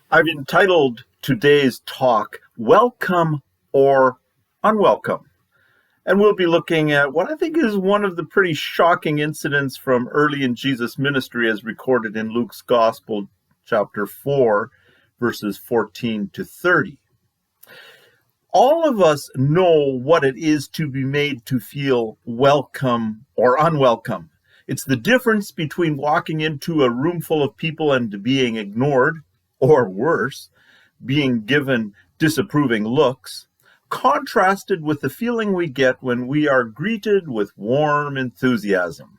I've entitled today's talk, Welcome or Unwelcome. And we'll be looking at what I think is one of the pretty shocking incidents from early in Jesus' ministry as recorded in Luke's Gospel, chapter 4, verses 14 to 30. All of us know what it is to be made to feel welcome or unwelcome. It's the difference between walking into a room full of people and being ignored, or worse, being given disapproving looks, contrasted with the feeling we get when we are greeted with warm enthusiasm.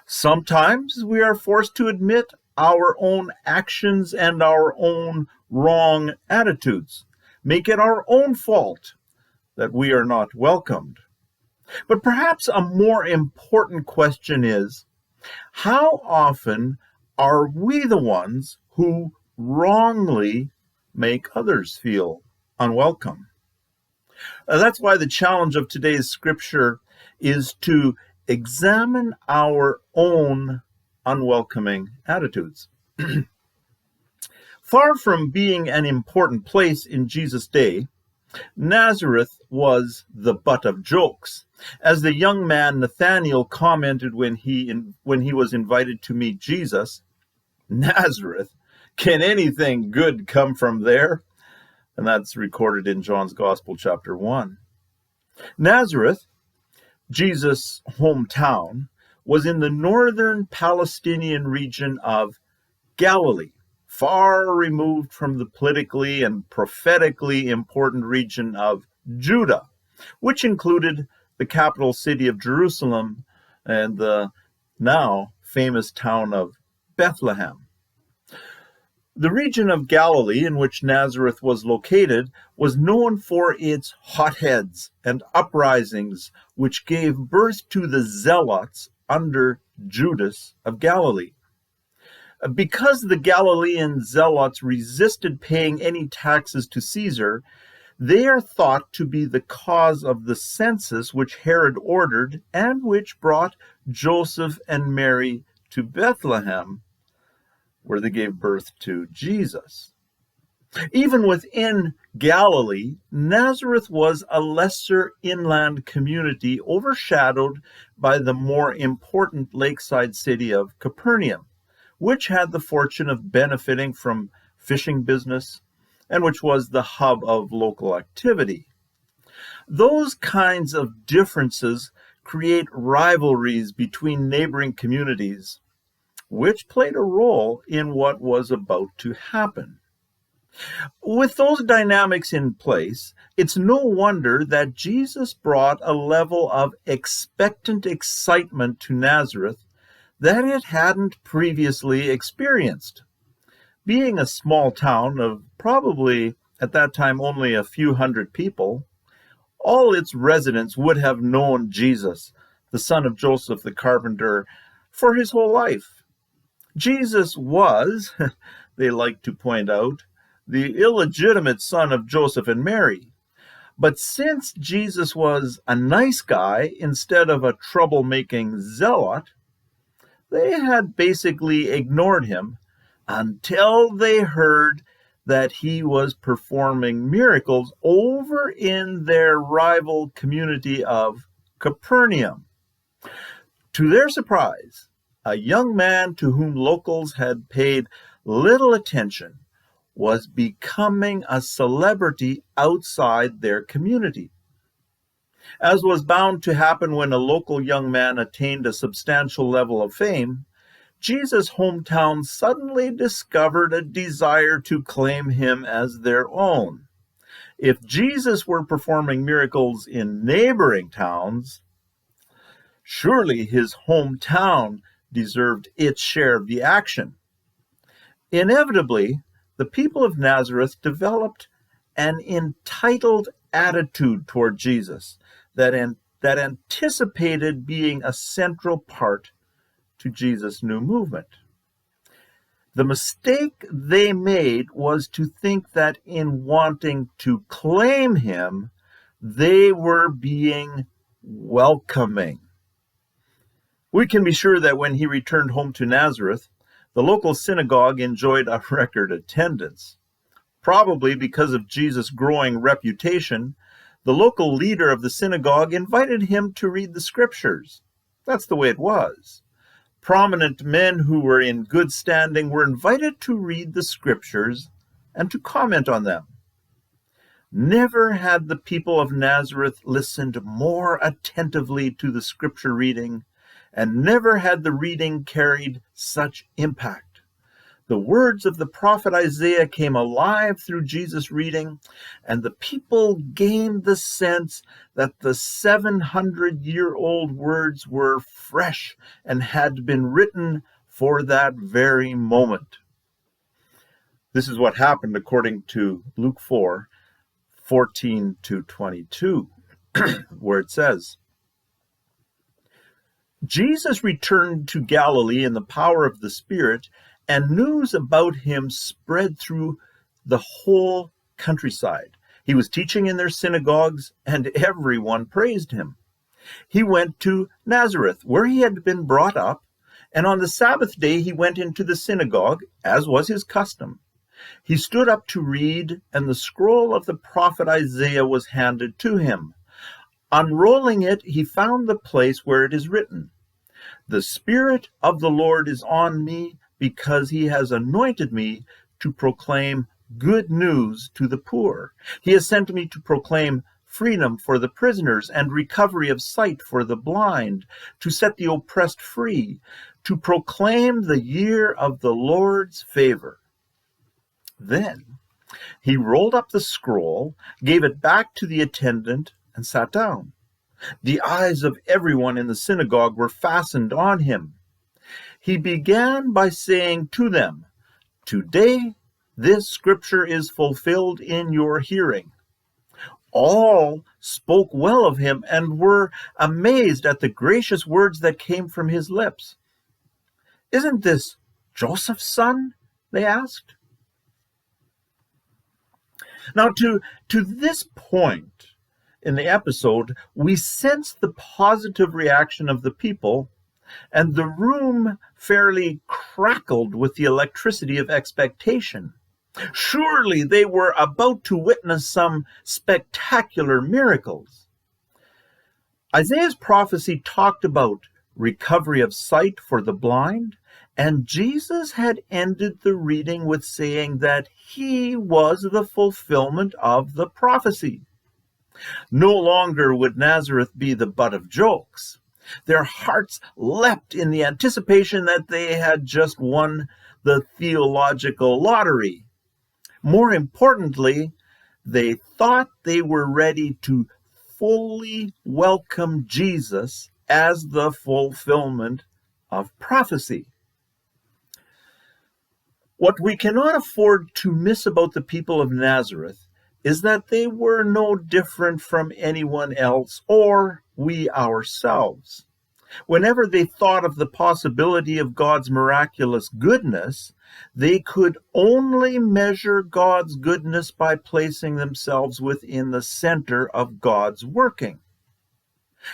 Sometimes we are forced to admit our own actions and our own wrong attitudes, make it our own fault that we are not welcomed. But perhaps a more important question is, how often are we the ones who wrongly make others feel unwelcome? That's why the challenge of today's scripture is to examine our own unwelcoming attitudes. Far from being an important place in Jesus' day, Nazareth was the butt of jokes. As the young man Nathanael commented when he was invited to meet Jesus, Nazareth, can anything good come from there? And that's recorded in John's Gospel, chapter 1. Nazareth, Jesus' hometown, was in the northern Palestinian region of Galilee, far removed from the politically and prophetically important region of Judah, which included the capital city of Jerusalem and the now famous town of Bethlehem. The region of Galilee in which Nazareth was located was known for its hotheads and uprisings, which gave birth to the Zealots under Judas of Galilee. Because the Galilean Zealots resisted paying any taxes to Caesar, they are thought to be the cause of the census which Herod ordered and which brought Joseph and Mary to Bethlehem, where they gave birth to Jesus. Even within Galilee, Nazareth was a lesser inland community overshadowed by the more important lakeside city of Capernaum, which had the fortune of benefiting from fishing business and which was the hub of local activity. Those kinds of differences create rivalries between neighboring communities, which played a role in what was about to happen. With those dynamics in place, it's no wonder that Jesus brought a level of expectant excitement to Nazareth that it hadn't previously experienced. Being a small town of probably at that time only a few hundred people, all its residents would have known Jesus, the son of Joseph the carpenter, for his whole life. Jesus was, they like to point out, the illegitimate son of Joseph and Mary. But since Jesus was a nice guy instead of a troublemaking zealot, they had basically ignored him until they heard that he was performing miracles over in their rival community of Capernaum. To their surprise, a young man to whom locals had paid little attention was becoming a celebrity outside their community. As was bound to happen when a local young man attained a substantial level of fame, Jesus' hometown suddenly discovered a desire to claim him as their own. If Jesus were performing miracles in neighboring towns, surely his hometown deserved its share of the action. Inevitably, the people of Nazareth developed an entitled attitude toward Jesus that anticipated being a central part to Jesus' new movement. The mistake they made was to think that in wanting to claim him, they were being welcoming. We can be sure that when he returned home to Nazareth, The local synagogue enjoyed a record attendance. Probably because of Jesus' growing reputation, the local leader of the synagogue invited him to read the scriptures. That's the way it was. Prominent men who were in good standing were invited to read the scriptures and to comment on them. Never had the people of Nazareth listened more attentively to the scripture reading, and never had the reading carried such impact. The words of the prophet Isaiah came alive through Jesus' reading, and the people gained the sense that the 700-year-old words were fresh and had been written for that very moment. This is what happened according to Luke 4:14-22, where it says, Jesus returned to Galilee in the power of the Spirit, and news about him spread through the whole countryside. He was teaching in their synagogues, and everyone praised him. He went to Nazareth, where he had been brought up, and on the Sabbath day he went into the synagogue, as was his custom. He stood up to read, and the scroll of the prophet Isaiah was handed to him. Unrolling it, he found the place where it is written, "The Spirit of the Lord is on me, because he has anointed me to proclaim good news to the poor. He has sent me to proclaim freedom for the prisoners and recovery of sight for the blind, to set the oppressed free, to proclaim the year of the Lord's favor." Then he rolled up the scroll, gave it back to the attendant, and sat down. The eyes of everyone in the synagogue were fastened on him. He began by saying to them, "Today this scripture is fulfilled in your hearing." All spoke well of him and were amazed at the gracious words that came from his lips. "Isn't this Joseph's son?" they asked. Now, to this point in the episode, we sense the positive reaction of the people, and the room fairly crackled with the electricity of expectation. Surely they were about to witness some spectacular miracles. Isaiah's prophecy talked about recovery of sight for the blind, and Jesus had ended the reading with saying that he was the fulfillment of the prophecy. No longer would Nazareth be the butt of jokes. Their hearts leapt in the anticipation that they had just won the theological lottery. More importantly, they thought they were ready to fully welcome Jesus as the fulfillment of prophecy. What we cannot afford to miss about the people of Nazareth is that they were no different from anyone else or we ourselves. Whenever they thought of the possibility of God's miraculous goodness, they could only measure God's goodness by placing themselves within the center of God's working.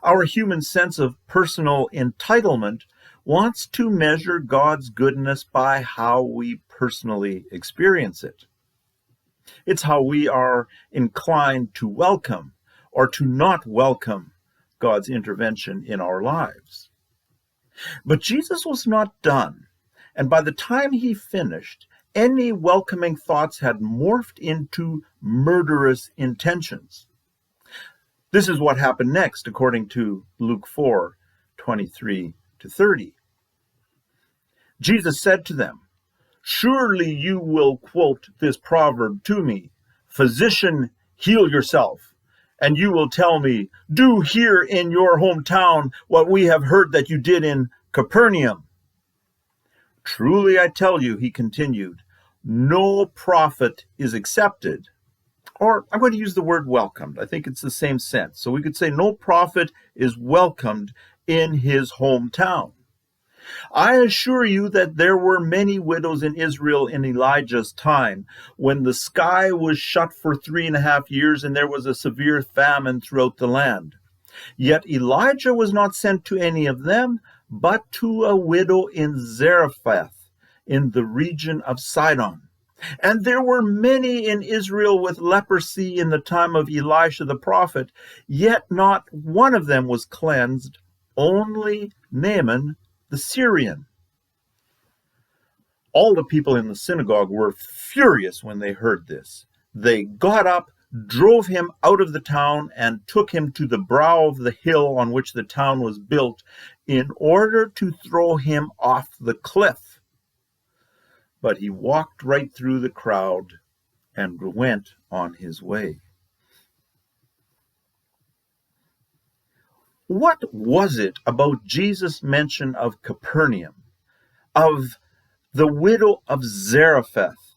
Our human sense of personal entitlement wants to measure God's goodness by how we personally experience it. It's how we are inclined to welcome or to not welcome God's intervention in our lives. But Jesus was not done, and by the time he finished, any welcoming thoughts had morphed into murderous intentions. This is what happened next, according to Luke 4:23-30. Jesus said to them, "Surely you will quote this proverb to me, 'Physician, heal yourself.' And you will tell me, 'Do here in your hometown what we have heard that you did in Capernaum.' Truly I tell you," he continued, "no prophet is accepted." Or I'm going to use the word welcomed. I think it's the same sense. So we could say no prophet is welcomed in his hometown. I assure you that there were many widows in Israel in Elijah's time, when the sky was shut for 3.5 years and there was a severe famine throughout the land. Yet Elijah was not sent to any of them, but to a widow in Zarephath, in the region of Sidon. And there were many in Israel with leprosy in the time of Elisha the prophet, yet not one of them was cleansed, only Naaman the Syrian. All the people in the synagogue were furious when they heard this. They got up, drove him out of the town, and took him to the brow of the hill on which the town was built, in order to throw him off the cliff. But he walked right through the crowd and went on his way. What was it about Jesus' mention of Capernaum, of the widow of Zarephath,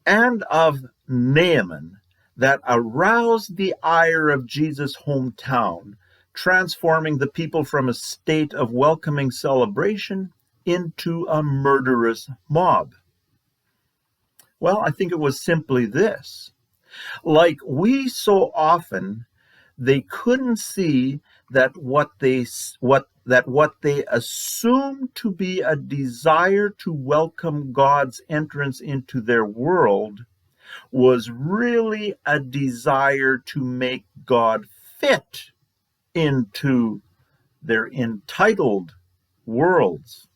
and of Naaman that aroused the ire of Jesus' hometown, transforming the people from a state of welcoming celebration into a murderous mob? Well, I think it was simply this. Like we so often, they couldn't see that what they assumed to be a desire to welcome God's entrance into their world was really a desire to make God fit into their entitled worlds.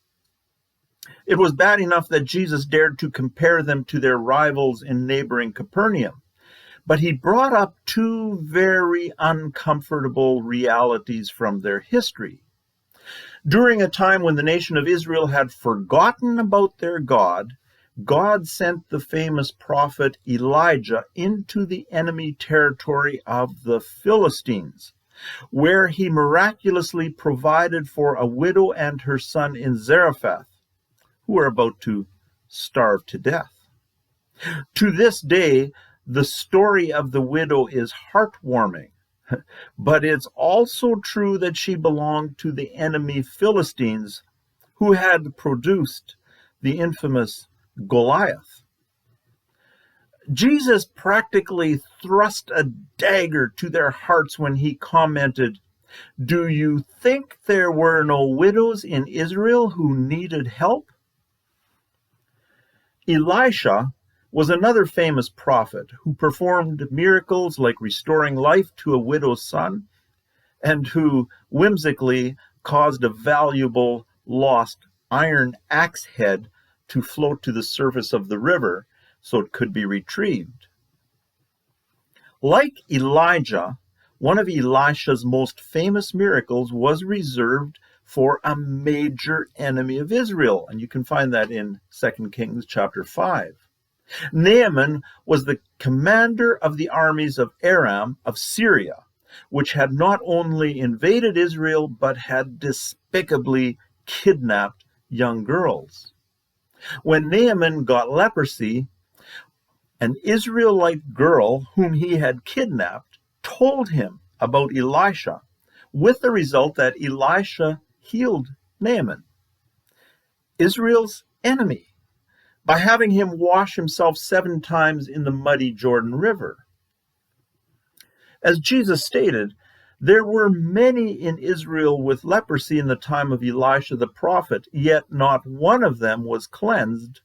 It was bad enough that Jesus dared to compare them to their rivals in neighboring Capernaum, but he brought up two very uncomfortable realities from their history. During a time when the nation of Israel had forgotten about their God, God sent the famous prophet Elijah into the enemy territory of the Philistines, where he miraculously provided for a widow and her son in Zarephath, who were about to starve to death. To this day, the story of the widow is heartwarming, but it's also true that she belonged to the enemy Philistines, who had produced the infamous Goliath. Jesus practically thrust a dagger to their hearts when he commented, "Do you think there were no widows in Israel who needed help?" Elisha was another famous prophet who performed miracles like restoring life to a widow's son, and who whimsically caused a valuable lost iron axe head to float to the surface of the river so it could be retrieved. Like Elijah, one of Elisha's most famous miracles was reserved for a major enemy of Israel, and you can find that in 2 Kings chapter 5. Naaman was the commander of the armies of Aram of Syria, which had not only invaded Israel, but had despicably kidnapped young girls. When Naaman got leprosy, an Israelite girl whom he had kidnapped told him about Elisha, with the result that Elisha healed Naaman, Israel's enemy, by having him wash himself 7 times in the muddy Jordan River. As Jesus stated, there were many in Israel with leprosy in the time of Elisha the prophet, yet not one of them was cleansed,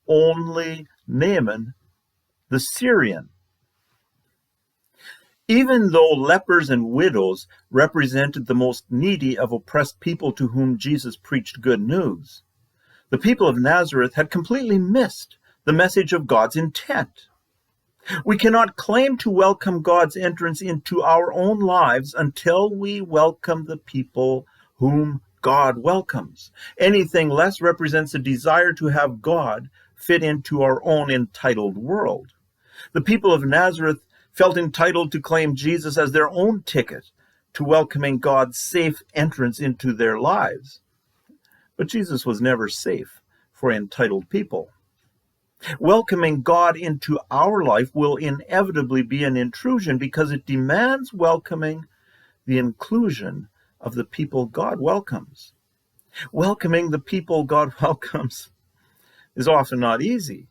only Naaman the Syrian. Even though lepers and widows represented the most needy of oppressed people to whom Jesus preached good news, the people of Nazareth had completely missed the message of God's intent. We cannot claim to welcome God's entrance into our own lives until we welcome the people whom God welcomes. Anything less represents a desire to have God fit into our own entitled world. The people of Nazareth felt entitled to claim Jesus as their own ticket to welcoming God's safe entrance into their lives. But Jesus was never safe for entitled people. Welcoming God into our life will inevitably be an intrusion because it demands welcoming the inclusion of the people God welcomes. Welcoming the people God welcomes is often not easy.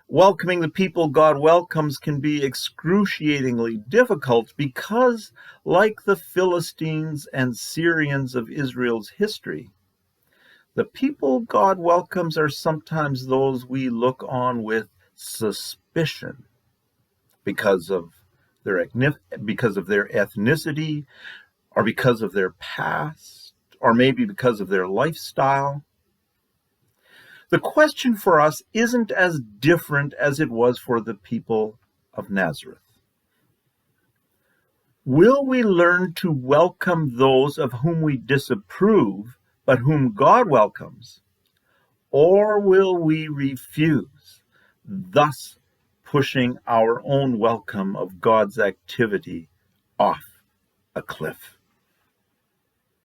Welcoming the people God welcomes can be excruciatingly difficult because, like the Philistines and Syrians of Israel's history, The people God welcomes are sometimes those we look on with suspicion because of because of their ethnicity, or because of their past, or maybe because of their lifestyle. The question for us isn't as different as it was for the people of Nazareth. Will we learn to welcome those of whom we disapprove, but whom God welcomes? Or will we refuse, thus pushing our own welcome of God's activity off a cliff?